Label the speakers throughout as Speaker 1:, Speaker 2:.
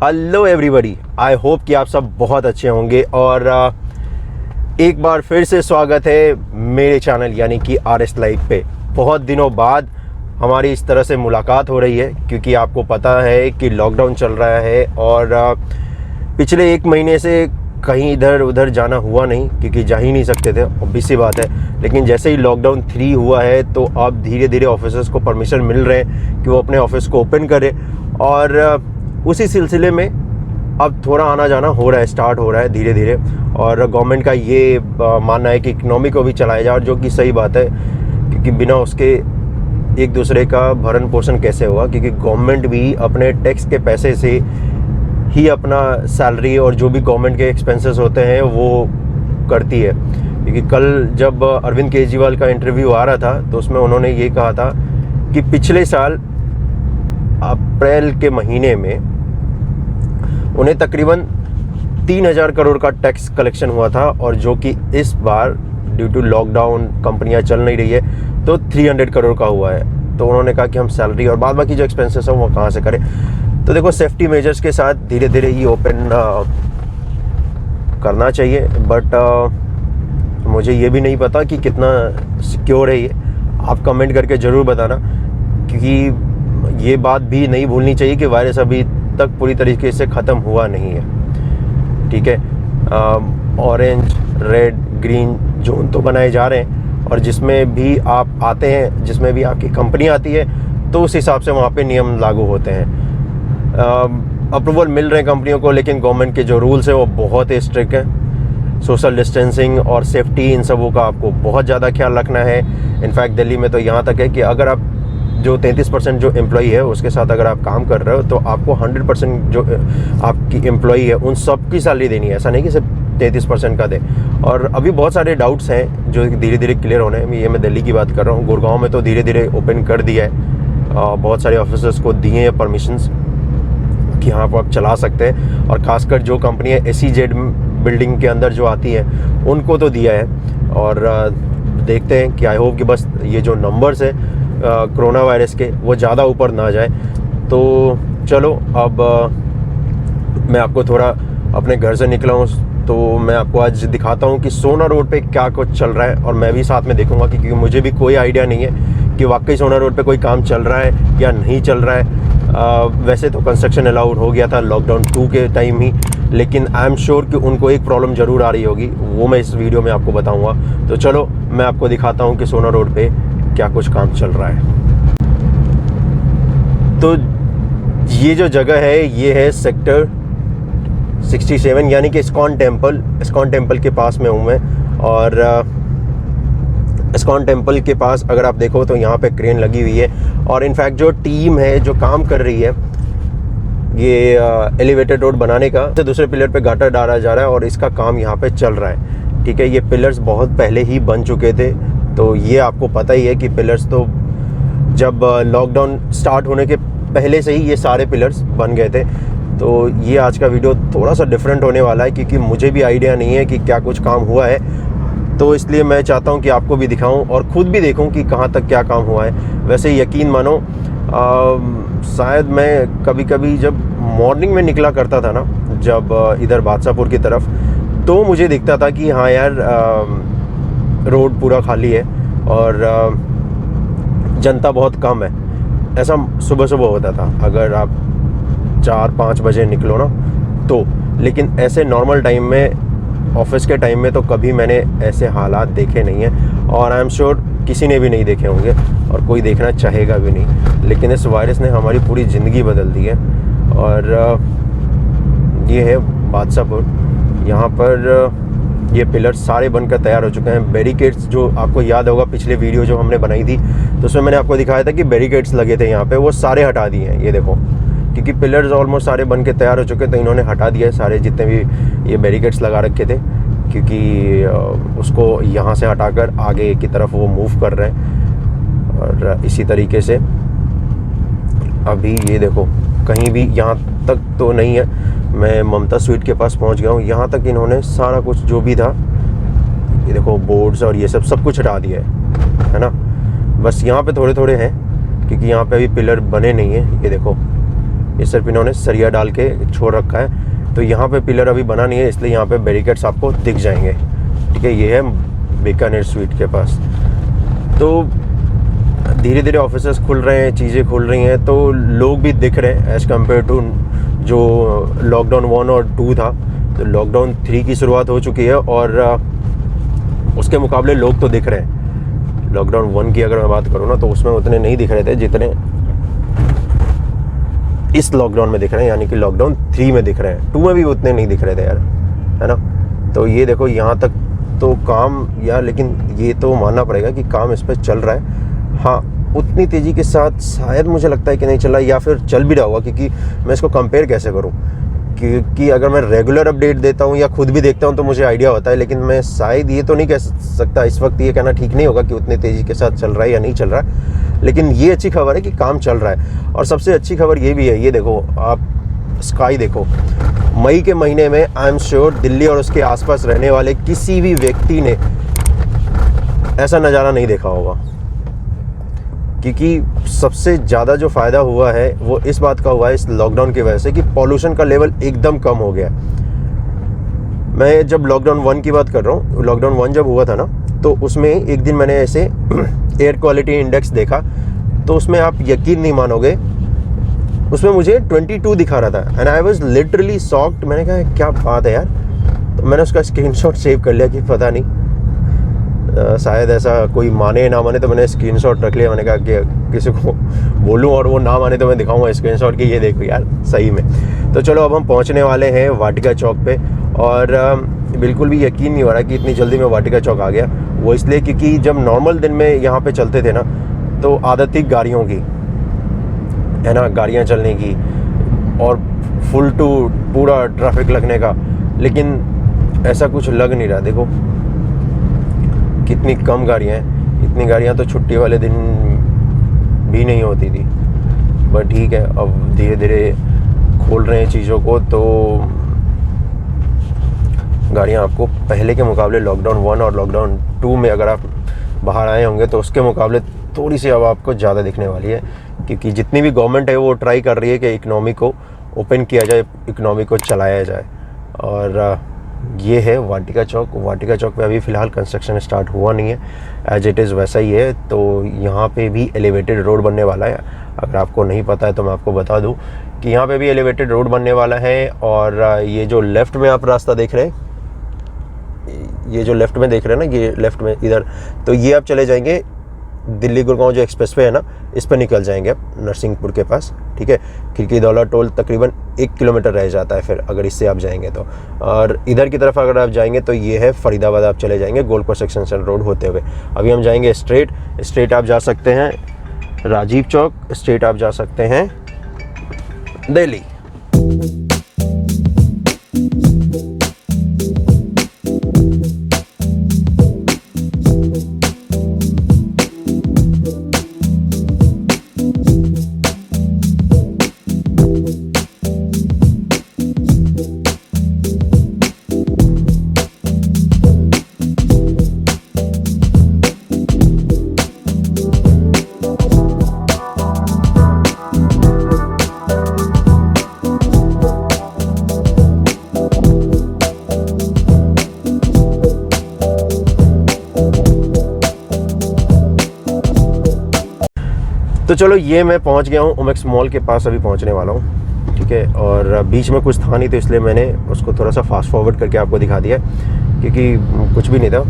Speaker 1: Hello everybody, I hope कि आप सब बहुत अच्छे होंगे और एक बार फिर से स्वागत है मेरे चैनल यानी कि RS लाइफ पे। बहुत दिनों बाद हमारी इस तरह से मुलाकात हो रही है क्योंकि आपको पता है कि लॉकडाउन चल रहा है और पिछले एक महीने से कहीं इधर उधर जाना हुआ नहीं क्योंकि जा ही नहीं सकते थे, ऑब्वियस सी बात है। लेकिन जैसे ही लॉकडाउन 3 हुआ है तो अब धीरे धीरे ऑफिसर्स को परमिशन मिल रहे हैं कि वो अपने ऑफिस को ओपन करें और उसी सिलसिले में अब थोड़ा आना जाना हो रहा है, स्टार्ट हो रहा है धीरे धीरे। और गवर्नमेंट का ये मानना है कि इकनॉमी को भी चलाया जाए, और जो कि सही बात है क्योंकि बिना उसके एक दूसरे का भरण पोषण कैसे होगा, क्योंकि गवर्नमेंट भी अपने टैक्स के पैसे से ही अपना सैलरी और जो भी गवर्नमेंट के एक्सपेंसेस होते हैं वो करती है। क्योंकि कल जब अरविंद केजरीवाल का इंटरव्यू आ रहा था तो उसमें उन्होंने ये कहा था कि पिछले साल अप्रैल के महीने में उन्हें तकरीबन 3000 करोड़ का टैक्स कलेक्शन हुआ था, और जो कि इस बार ड्यू टू लॉकडाउन कंपनियां चल नहीं रही है तो 300 करोड़ का हुआ है। तो उन्होंने कहा कि हम सैलरी और बाद बाकी जो एक्सपेंसेस हैं वो कहाँ से करें। तो देखो, सेफ्टी मेजर्स के साथ धीरे धीरे ही ओपन करना चाहिए, बट मुझे ये भी नहीं पता कि कितना सिक्योर है ये। आप कमेंट करके ज़रूर बताना, क्योंकि ये बात भी नहीं भूलनी चाहिए कि वायरस अभी तक पूरी तरीके से ख़त्म हुआ नहीं है। ठीक है, ऑरेंज, रेड, ग्रीन जोन तो बनाए जा रहे हैं, और जिसमें भी आप आते हैं, जिसमें भी आपकी कंपनी आती है, तो उस हिसाब से वहाँ पे नियम लागू होते हैं। अप्रूवल मिल रहे हैं कंपनियों को, लेकिन गवर्नमेंट के जो रूल्स हैं वो बहुत ही स्ट्रिक्ट हैं। सोशल डिस्टेंसिंग और सेफ्टी, इन सबों का आपको बहुत ज़्यादा ख्याल रखना है। इनफैक्ट दिल्ली में तो यहाँ तक है कि अगर आप जो 33% जो एम्प्लॉई है उसके साथ अगर आप काम कर रहे हो तो आपको 100% जो आपकी एम्प्लॉई है उन सब की सैलरी देनी है। ऐसा नहीं कि सिर्फ 33% का दे। और अभी बहुत सारे डाउट्स हैं जो धीरे धीरे क्लियर होने हैं। ये मैं दिल्ली की बात कर रहा हूँ। गुड़गांव में तो धीरे धीरे ओपन कर दिया है, बहुत सारे ऑफिसर्स को दिए हैं परमिशंस कि यहाँ पर आप चला सकते हैं, और ख़ासकर जो कंपनियाँ SEZ बिल्डिंग के अंदर जो आती हैं उनको तो दिया है। और देखते हैं कि आई होप कि बस ये जो नंबर्स है कोरोना वायरस के वो ज़्यादा ऊपर ना जाए। तो चलो, अब मैं आपको थोड़ा अपने घर से निकला हूँ तो मैं आपको आज दिखाता हूँ कि सोना रोड पे क्या कुछ चल रहा है, और मैं भी साथ में देखूँगा क्योंकि मुझे भी कोई आइडिया नहीं है कि वाकई सोना रोड पे कोई काम चल रहा है या नहीं चल रहा है। वैसे तो कंस्ट्रक्शन अलाउड हो गया था लॉकडाउन 2 के टाइम ही, लेकिन आई एम श्योर कि उनको एक प्रॉब्लम ज़रूर आ रही होगी, वो मैं इस वीडियो में आपको बताऊंगा। तो चलो मैं आपको दिखाता हूं कि सोना रोड पे क्या कुछ काम चल रहा है। तो ये जो जगह है ये है सेक्टर 67 यानी कि इस्कॉन टेम्पल के पास में हूँ मैं। और इस्कॉन टेम्पल के पास अगर आप देखो तो यहाँ पे क्रेन लगी हुई है, और इनफैक्ट जो टीम है जो काम कर रही है ये एलिवेटेड रोड बनाने का, तो दूसरे पिलर पे गाटर डाला जा रहा है और इसका काम यहाँ पे चल रहा है। ठीक है, ये पिलर्स बहुत पहले ही बन चुके थे, तो ये आपको पता ही है कि पिलर्स तो जब लॉकडाउन स्टार्ट होने के पहले से ही ये सारे पिलर्स बन गए थे। तो ये आज का वीडियो थोड़ा सा डिफरेंट होने वाला है क्योंकि मुझे भी आइडिया नहीं है कि क्या कुछ काम हुआ है, तो इसलिए मैं चाहता हूं कि आपको भी दिखाऊं और ख़ुद भी देखूं कि कहां तक क्या काम हुआ है। वैसे यकीन मानो, शायद मैं कभी कभी जब मॉर्निंग में निकला करता था ना, जब इधर बादशाहपुर की तरफ, तो मुझे दिखता था कि हाँ यार रोड पूरा खाली है और जनता बहुत कम है। ऐसा सुबह सुबह होता था अगर आप 4-5 बजे निकलो ना तो, लेकिन ऐसे नॉर्मल टाइम में, ऑफिस के टाइम में तो कभी मैंने ऐसे हालात देखे नहीं हैं, और आई एम श्योर किसी ने भी नहीं देखे होंगे और कोई देखना चाहेगा भी नहीं। लेकिन इस वायरस ने हमारी पूरी ज़िंदगी बदल दी है। और ये है बादशाहपुर, यहाँ पर ये पिलर सारे बनकर तैयार हो चुके हैं। बैरिकेड्स जो आपको याद होगा पिछले वीडियो जो हमने बनाई थी तो उसमें मैंने आपको दिखाया था कि बैरिकेड्स लगे थे यहाँ पे, वो सारे हटा दिए हैं। ये देखो, क्योंकि पिलर्स ऑलमोस्ट सारे बन के तैयार हो चुके तो इन्होंने हटा दिया है सारे जितने भी ये बैरिकेड्स लगा रखे थे, क्योंकि उसको यहाँ से हटाकर आगे की तरफ वो मूव कर रहे हैं। और इसी तरीके से अभी ये देखो, कहीं भी यहाँ तक तो नहीं है, मैं ममता स्वीट के पास पहुँच गया हूँ। यहाँ तक इन्होंने सारा कुछ जो भी था, ये देखो बोर्ड्स और ये सब कुछ हटा दिया है ना। बस यहाँ पे थोड़े थोड़े हैं क्योंकि यहाँ पे अभी पिलर बने नहीं है। ये देखो ये सिर्फ इन्होंने सरिया डाल के छोड़ रखा है। तो यहाँ पे पिलर अभी बना नहीं है, इसलिए यहाँ पे बैरिकेड्स आपको दिख जाएंगे। ठीक है, ये है बीकानेर स्वीट के पास। तो धीरे धीरे ऑफिसेस खुल रहे हैं, चीज़ें खुल रही हैं, तो लोग भी दिख रहे हैं एज़ कम्पेयर टू जो लॉकडाउन 1 और 2 था। तो लॉकडाउन 3 की शुरुआत हो चुकी है और उसके मुकाबले लोग तो दिख रहे हैं। लॉकडाउन 1 की अगर मैं बात करूँ ना, तो उसमें उतने नहीं दिख रहे थे जितने इस लॉकडाउन में दिख रहे हैं, यानी कि लॉकडाउन 3 में दिख रहे हैं। 2 में भी उतने नहीं दिख रहे थे यार, है ना। तो ये देखो यहाँ तक तो काम यार, लेकिन ये तो मानना पड़ेगा कि काम इस पर चल रहा है। हाँ, उतनी तेज़ी के साथ शायद मुझे लगता है कि नहीं चल रहा, या फिर चल भी रहा होगा, क्योंकि मैं इसको कंपेयर कैसे करूँ, क्योंकि अगर मैं रेगुलर अपडेट देता हूँ या खुद भी देखता हूँ तो मुझे आइडिया होता है। लेकिन मैं शायद ये तो नहीं कह सकता इस वक्त, ये कहना ठीक नहीं होगा कि उतनी तेज़ी के साथ चल रहा है या नहीं चल रहा है। लेकिन ये अच्छी खबर है कि काम चल रहा है। और सबसे अच्छी खबर ये भी है, ये देखो आप स्काई देखो, मई के महीने में आई एम श्योर दिल्ली और उसके आसपास रहने वाले किसी भी व्यक्ति ने ऐसा नज़ारा नहीं देखा होगा। क्योंकि सबसे ज़्यादा जो फ़ायदा हुआ है वो इस बात का हुआ है इस लॉकडाउन की वजह से कि पॉल्यूशन का लेवल एकदम कम हो गया। मैं जब लॉकडाउन 1 की बात कर रहा हूँ, लॉकडाउन 1 जब हुआ था ना, तो उसमें एक दिन मैंने ऐसे एयर क्वालिटी इंडेक्स देखा, तो उसमें आप यकीन नहीं मानोगे, उसमें मुझे 22 दिखा रहा था and I was literally shocked. मैंने कहा क्या बात है यार। तो मैंने उसका स्क्रीनशॉट सेव कर लिया कि पता नहीं शायद ऐसा कोई माने ना माने, तो मैंने स्क्रीनशॉट रख लिया। मैंने कहा कि किसी को बोलूं और वो ना माने तो मैं दिखाऊंगा स्क्रीनशॉट कि ये देखो यार सही में। तो चलो अब हम पहुंचने वाले हैं वाटिका चौक पे, और बिल्कुल भी यकीन नहीं हो रहा कि इतनी जल्दी मैं वाटिका चौक आ गया। वो इसलिए क्योंकि जब नॉर्मल दिन में यहाँ पे चलते थे ना, तो आदत थी गाड़ियों की, है ना, गाड़ियाँ चलने की और फुल टू पूरा ट्रैफिक लगने का। लेकिन ऐसा कुछ लग नहीं रहा। देखो कितनी कम गाड़ियाँ हैं, इतनी गाड़ियाँ तो छुट्टी वाले दिन भी नहीं होती थी। बट ठीक है, अब धीरे धीरे खोल रहे हैं चीज़ों को, तो गाड़ियाँ आपको पहले के मुकाबले लॉकडाउन 1 और लॉकडाउन 2 में अगर आप बाहर आए होंगे तो उसके मुकाबले थोड़ी सी अब आपको ज़्यादा दिखने वाली है। क्योंकि जितनी भी गवर्नमेंट है वो ट्राई कर रही है कि इकनॉमी को ओपन किया जाए, इकनॉमी को चलाया जाए। और ये है वाटिका चौक। वाटिका चौक पे अभी फ़िलहाल कंस्ट्रक्शन स्टार्ट हुआ नहीं है, एज इट इज़ वैसा ही है। तो यहाँ पे भी एलिवेटेड रोड बनने वाला है। अगर आपको नहीं पता है तो मैं आपको बता दूँ कि यहाँ पे भी एलिवेटेड रोड बनने वाला है। और ये जो लेफ़्ट में आप रास्ता देख रहे हैं, ये जो लेफ़्ट में देख रहे हैं ना, ये लेफ़्ट में इधर, तो ये आप चले जाएंगे दिल्ली गुड़गांव जो एक्सप्रेस वे है ना, इस पर निकल जाएंगे आप नरसिंहपुर के पास। ठीक है, खिड़कीदौला टोल तकरीबन 1 किलोमीटर रह जाता है फिर अगर इससे आप जाएंगे तो। और इधर की तरफ अगर आप जाएंगे तो ये है फरीदाबाद, आप चले जाएंगे गोल्ड कोस्ट एक्सटेंशन रोड होते हुए। अभी हम जाएंगे स्ट्रेट आप जा सकते हैं राजीव चौक, स्ट्रेट आप जा सकते हैं दिल्ली। तो चलो ये मैं पहुंच गया हूँ ओमेक्स मॉल के पास, अभी पहुंचने वाला हूँ। ठीक है, और बीच में कुछ था नहीं तो इसलिए मैंने उसको थोड़ा सा फास्ट फॉरवर्ड करके आपको दिखा दिया, क्योंकि कुछ भी नहीं था,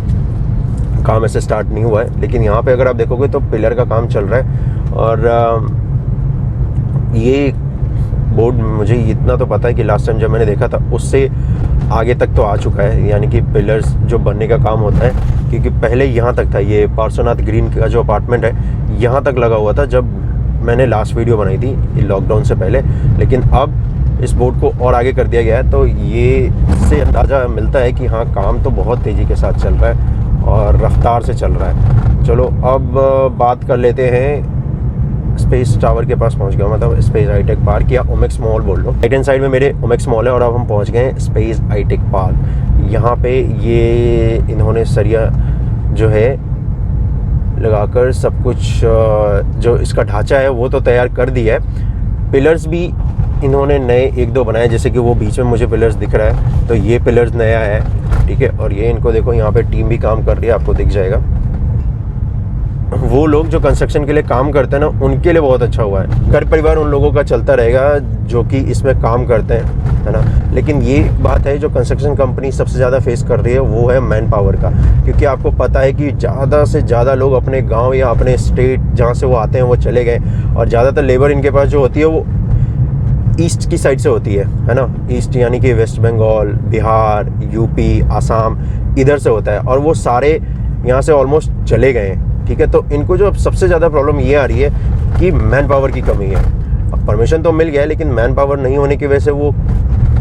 Speaker 1: काम ऐसे स्टार्ट नहीं हुआ है। लेकिन यहाँ पे अगर आप देखोगे तो पिलर का काम चल रहा है। और ये बोर्ड मुझे इतना तो पता है कि लास्ट टाइम जब मैंने देखा था उससे आगे तक तो आ चुका है, यानी कि पिलर्स जो बनने का काम होता है। क्योंकि पहले यहाँ तक था, ये पार्श्वनाथ ग्रीन का जो अपार्टमेंट है यहाँ तक लगा हुआ था जब मैंने लास्ट वीडियो बनाई थी लॉकडाउन से पहले। लेकिन अब इस बोर्ड को और आगे कर दिया गया है, तो ये से अंदाज़ा मिलता है कि हाँ काम तो बहुत तेज़ी के साथ चल रहा है और रफ्तार से चल रहा है। चलो अब बात कर लेते हैं, स्पेस टावर के पास पहुंच गया, मतलब स्पेस हाईटेक पार्क या ओमेक्स मॉल बोल लो। राइट हैंड साइड में मेरे ओमेक्स मॉल है और अब हम पहुंच गए स्पेस हाईटेक पार्क। यहाँ पे ये इन्होंने सरिया जो है लगाकर सब कुछ जो इसका ढांचा है वो तो तैयार कर दिया है। पिलर्स भी इन्होंने नए 1-2 बनाए, जैसे कि वो बीच में मुझे पिलर्स दिख रहा है, तो ये पिलर्स नया है, ठीक है। और ये इनको देखो, यहाँ पे टीम भी काम कर रही है, आपको दिख जाएगा। वो लोग जो कंस्ट्रक्शन के लिए काम करते हैं ना, उनके लिए बहुत अच्छा हुआ है। घर परिवार उन लोगों का चलता रहेगा जो कि इसमें काम करते हैं, है ना। लेकिन ये बात है जो कंस्ट्रक्शन कंपनी सबसे ज़्यादा फेस कर रही है, वो है मैन पावर का। क्योंकि आपको पता है कि ज़्यादा से ज़्यादा लोग अपने गांव या अपने स्टेट जहाँ से वो आते हैं वो चले गए, और ज़्यादातर लेबर इनके पास जो होती है वो ईस्ट की साइड से होती है ना। ईस्ट यानी कि वेस्ट बंगाल, बिहार, यूपी, आसाम, इधर से होता है, और वो सारे यहाँ से ऑलमोस्ट चले गए हैं, ठीक है। तो इनको जो सबसे ज़्यादा प्रॉब्लम ये आ रही है कि मैन पावर की कमी है। अब परमिशन तो मिल गया है, लेकिन मैन पावर नहीं होने की वजह से वो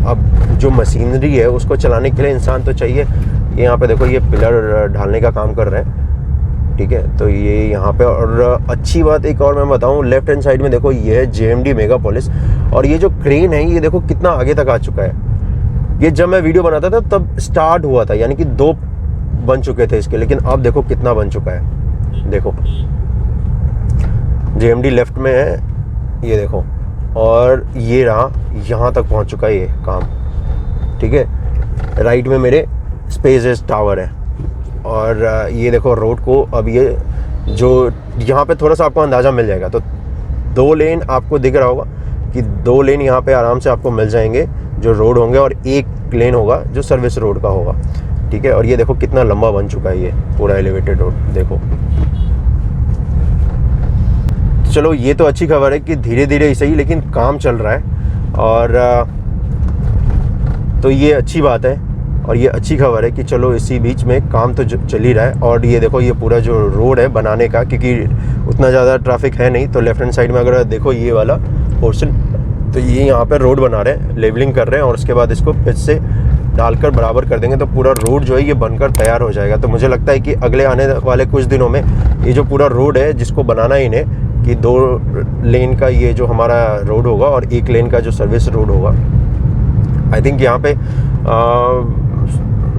Speaker 1: अब जो मशीनरी है उसको चलाने के लिए इंसान तो चाहिए। ये यहाँ पे देखो, ये पिलर ढालने का काम कर रहे हैं, ठीक है। तो ये यहाँ पे, और अच्छी बात एक और मैं बताऊँ, लेफ्ट हैंड साइड में देखो, ये है JMD मेगापोलिस, और ये जो क्रेन है ये देखो कितना आगे तक आ चुका है। ये जब मैं वीडियो बनाता था तब स्टार्ट हुआ था, यानी कि 2 बन चुके थे इसके, लेकिन अब देखो कितना बन चुका है। देखो JMD लेफ्ट में है, ये देखो, और ये रहा, यहाँ तक पहुँच चुका है ये काम, ठीक है। राइट में मेरे स्पेस टावर है, और ये देखो रोड को, अब ये जो यहाँ पे थोड़ा सा आपको अंदाज़ा मिल जाएगा, तो 2 लेन आपको दिख रहा होगा कि 2 लेन यहाँ पे आराम से आपको मिल जाएंगे जो रोड होंगे, और 1 लेन होगा जो सर्विस रोड का होगा, ठीक है। और ये देखो कितना लंबा बन चुका है ये पूरा एलिवेटेड रोड, देखो। चलो ये तो अच्छी खबर है कि धीरे धीरे ही सही, लेकिन काम चल रहा है, और तो ये अच्छी बात है, और ये अच्छी खबर है कि चलो इसी बीच में काम तो चल ही रहा है। और ये देखो, ये पूरा जो रोड है बनाने का, क्योंकि उतना ज़्यादा ट्रैफिक है नहीं, तो लेफ्ट हैंड साइड में अगर देखो ये वाला पोर्शन, तो ये यहाँ पर रोड बना रहे हैं, लेवलिंग कर रहे हैं, और उसके बाद इसको फिर से डालकर बराबर कर देंगे, तो पूरा रोड जो है ये बनकर तैयार हो जाएगा। तो मुझे लगता है कि अगले आने वाले कुछ दिनों में ये जो पूरा रोड है, जिसको बनाना ही इन्हें, कि 2 लेन का ये जो हमारा रोड होगा और 1 लेन का जो सर्विस रोड होगा, आई थिंक यहाँ पे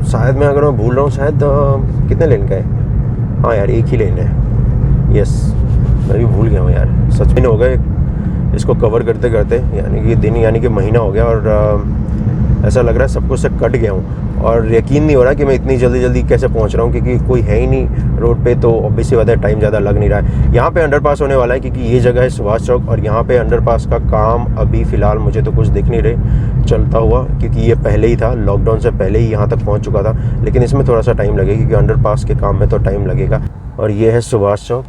Speaker 1: शायद, मैं अगर मैं भूल रहा हूँ, शायद कितने लेन का है? हाँ यार, 1 ही लेन है, यस, मैं भी भूल गया हूँ यार, सच में हो गए इसको कवर करते करते, यानी कि दिन, यानी कि महीना हो गया, और ऐसा लग रहा है सब कुछ से कट गया हूँ, और यकीन नहीं हो रहा कि मैं इतनी जल्दी कैसे पहुँच रहा हूँ, क्योंकि कोई है ही नहीं रोड पे, तो ऑब्वियसली बात है टाइम ज़्यादा लग नहीं रहा है। यहाँ पे अंडरपास होने वाला है, क्योंकि ये जगह है सुभाष चौक, और यहाँ पे अंडरपास का काम अभी फ़िलहाल मुझे तो कुछ दिख नहीं रहे चलता हुआ, क्योंकि ये पहले ही था, लॉकडाउन से पहले ही यहाँ तक पहुँच चुका था, लेकिन इसमें थोड़ा सा टाइम लगेगा, क्योंकि अंडरपास के काम में तो टाइम लगेगा। और ये है सुभाष चौक।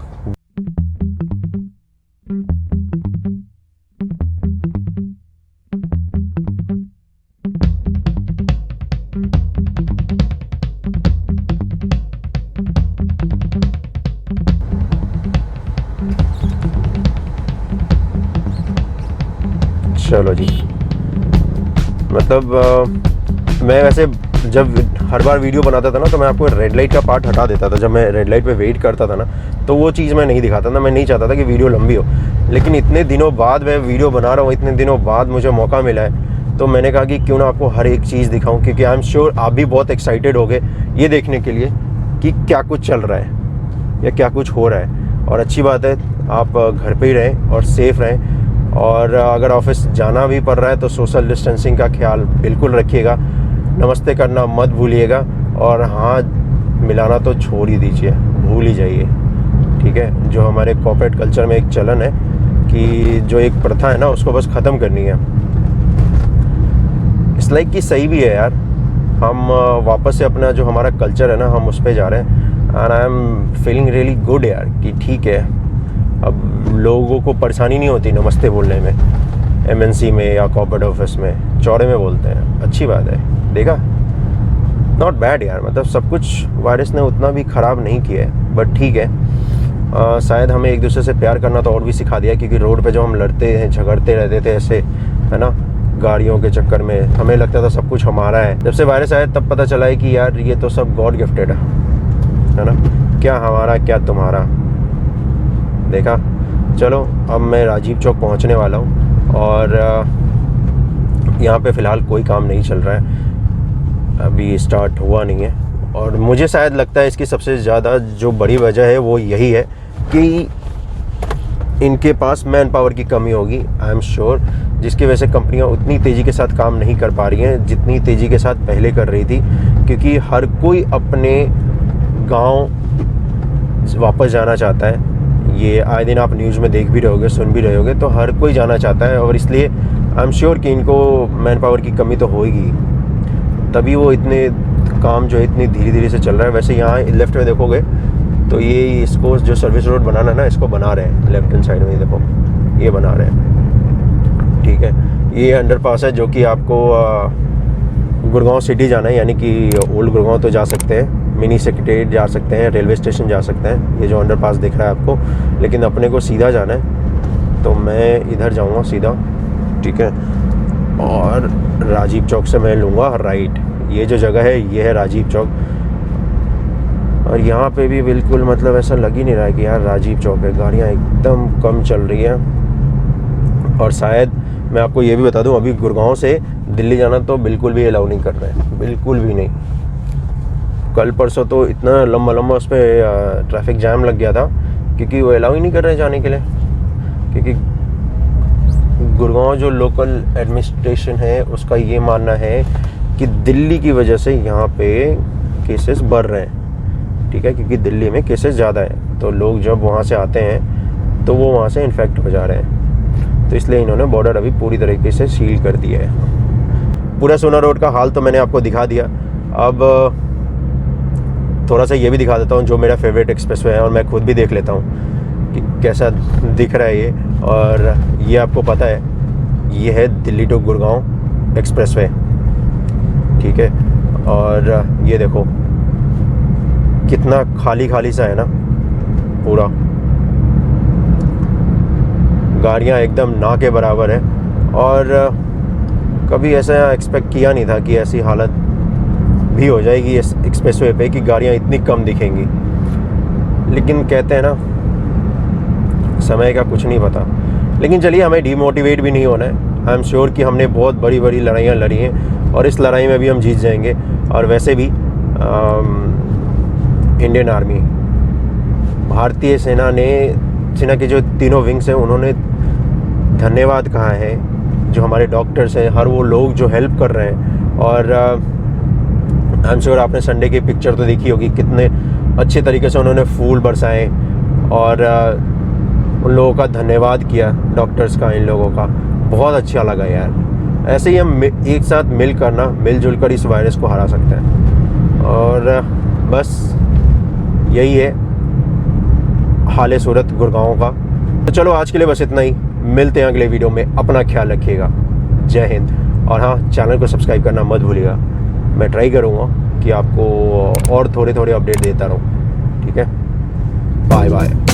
Speaker 1: चलो जी, मतलब मैं वैसे जब हर बार वीडियो बनाता था ना, तो मैं आपको रेड लाइट का पार्ट हटा देता था। जब मैं रेड लाइट पे वेट करता था ना, तो वो चीज़ मैं नहीं दिखाता था, मैं नहीं चाहता था कि वीडियो लंबी हो। लेकिन इतने दिनों बाद मैं वीडियो बना रहा हूँ, इतने दिनों बाद मुझे मौका मिला है, तो मैंने कहा कि क्यों ना आपको हर एक चीज़ दिखाऊँ, क्योंकि आई एम श्योर आप भी बहुत एक्साइटेड हो गए ये देखने के लिए कि क्या कुछ चल रहा है या क्या कुछ हो रहा है। और अच्छी बात है, आप घर पर ही रहें और सेफ़ रहें, और अगर ऑफिस जाना भी पड़ रहा है तो सोशल डिस्टेंसिंग का ख्याल बिल्कुल रखिएगा, नमस्ते करना मत भूलिएगा, और हाथ मिलाना तो छोड़ ही दीजिए, भूल ही जाइए, ठीक है। जो हमारे कॉर्पोरेट कल्चर में एक चलन है कि जो एक प्रथा है ना, उसको बस ख़त्म करनी है। इस लाइक कि सही भी है यार, हम वापस से अपना जो हमारा कल्चर है ना, हम उस पर जा रहे हैं, and I am feeling really good यार, कि ठीक है, अब लोगों को परेशानी नहीं होती नमस्ते बोलने में, MNC में या कॉर्पोरेट ऑफिस में चौड़े में बोलते हैं, अच्छी बात है। देखा, नॉट बैड यार, मतलब सब कुछ वायरस ने उतना भी ख़राब नहीं किया है, बट ठीक है। शायद हमें एक दूसरे से प्यार करना तो और भी सिखा दिया, क्योंकि रोड पे जो हम लड़ते हैं, झगड़ते रहते थे ऐसे, है ना, गाड़ियों के चक्कर में, हमें लगता था सब कुछ हमारा है। जब से वायरस आया तब पता चला है कि यार ये तो सब गॉड गिफ्टेड है ना, क्या हमारा क्या तुम्हारा। देखा, चलो अब मैं राजीव चौक पहुंचने वाला हूं, और यहाँ पे फ़िलहाल कोई काम नहीं चल रहा है, अभी स्टार्ट हुआ नहीं है। और मुझे शायद लगता है इसकी सबसे ज़्यादा जो बड़ी वजह है वो यही है कि इनके पास मैन पावर की कमी होगी, आई एम श्योर, जिसकी वजह से कंपनियां उतनी तेज़ी के साथ काम नहीं कर पा रही हैं जितनी तेज़ी के साथ पहले कर रही थी, क्योंकि हर कोई अपने गांव वापस जाना चाहता है। ये आए दिन आप न्यूज़ में देख भी रहे होगे, सुन भी रहे होगे, तो हर कोई जाना चाहता है और इसलिए आई एम श्योर कि इनको मैन पावर की कमी तो होगी, तभी वो इतने काम जो है इतनी धीरे धीरे से चल रहा है। वैसे यहाँ लेफ्ट में देखोगे तो ये इसको जो सर्विस रोड बनाना है ना, इसको बना रहे हैं लेफ्ट हैंड साइड में, देखो ये बना रहे हैं, ठीक है। ये अंडरपास है जो कि आपको गुड़गांव सिटी जाना है, यानी कि ओल्ड गुड़गांव तो जा सकते हैं, मिनी सेक्रेटेरिएट जा सकते हैं, रेलवे स्टेशन जा सकते हैं, ये जो अंडरपास दिख रहा है आपको। लेकिन अपने को सीधा जाना है तो मैं इधर जाऊँगा सीधा, ठीक है, और राजीव चौक से मैं लूँगा राइट। ये जो जगह है ये है राजीव चौक, और यहाँ पे भी बिल्कुल मतलब ऐसा लग ही नहीं रहा है कि यार राजीव चौक है। गाड़ियाँ एकदम कम चल रही हैं, और शायद मैं आपको ये भी बता दूं, अभी गुड़गांव से दिल्ली जाना तो बिल्कुल भी अलाउ नहीं कर रहे हैं, बिल्कुल भी नहीं। कल परसों तो इतना लंबा लंबा उस पर ट्रैफिक जाम लग गया था, क्योंकि वो अलाउ ही नहीं कर रहे जाने के लिए, क्योंकि गुड़गांव जो लोकल एडमिनिस्ट्रेशन है उसका ये मानना है कि दिल्ली की वजह से यहाँ पे केसेस बढ़ रहे हैं, ठीक है, क्योंकि दिल्ली में केसेस ज़्यादा है, तो लोग जब वहाँ से आते हैं तो वो वहाँ से इन्फेक्ट हो जा रहे हैं, तो इसलिए इन्होंने बॉर्डर अभी पूरी तरीके से सील कर दिया है। पूरा सोना रोड का हाल तो मैंने आपको दिखा दिया, अब थोड़ा सा ये भी दिखा देता हूँ जो मेरा फेवरेट एक्सप्रेसवे है, और मैं खुद भी देख लेता हूँ कि कैसा दिख रहा है ये। और ये आपको पता है ये है दिल्ली टू गुड़गांव एक्सप्रेसवे, ठीक है, और ये देखो कितना खाली खाली सा है ना पूरा, गाड़ियाँ एकदम ना के बराबर है। और कभी ऐसा एक्सपेक्ट किया नहीं था कि ऐसी हालत भी हो जाएगी इस एक्सप्रेसवे पे कि गाड़ियाँ इतनी कम दिखेंगी, लेकिन कहते हैं ना समय का कुछ नहीं पता। लेकिन चलिए, हमें डीमोटिवेट भी नहीं होना है। आई एम श्योर कि हमने बहुत बड़ी बड़ी लड़ाइयाँ लड़ी हैं और इस लड़ाई में भी हम जीत जाएंगे। और वैसे भी इंडियन आर्मी, भारतीय सेना के जो तीनों विंग्स हैं उन्होंने धन्यवाद कहा है, जो हमारे डॉक्टर्स हैं, हर वो लोग जो हेल्प कर रहे हैं। और आई एम श्योर आपने संडे की पिक्चर तो देखी होगी, कितने अच्छे तरीके से उन्होंने फूल बरसाए और उन लोगों का धन्यवाद किया, डॉक्टर्स का, इन लोगों का। बहुत अच्छा लगा यार। ऐसे ही हम एक साथ मिलजुल कर इस वायरस को हरा सकते हैं। और बस यही है हाल सूरत गुड़गांव का। तो चलो आज के लिए बस इतना ही, मिलते हैं अगले वीडियो में। अपना ख्याल रखिएगा, जय हिंद। और हाँ, चैनल को सब्सक्राइब करना मत भूलिएगा। मैं ट्राई करूँगा कि आपको और थोड़े अपडेट देता रहूँ, ठीक है। Bye bye.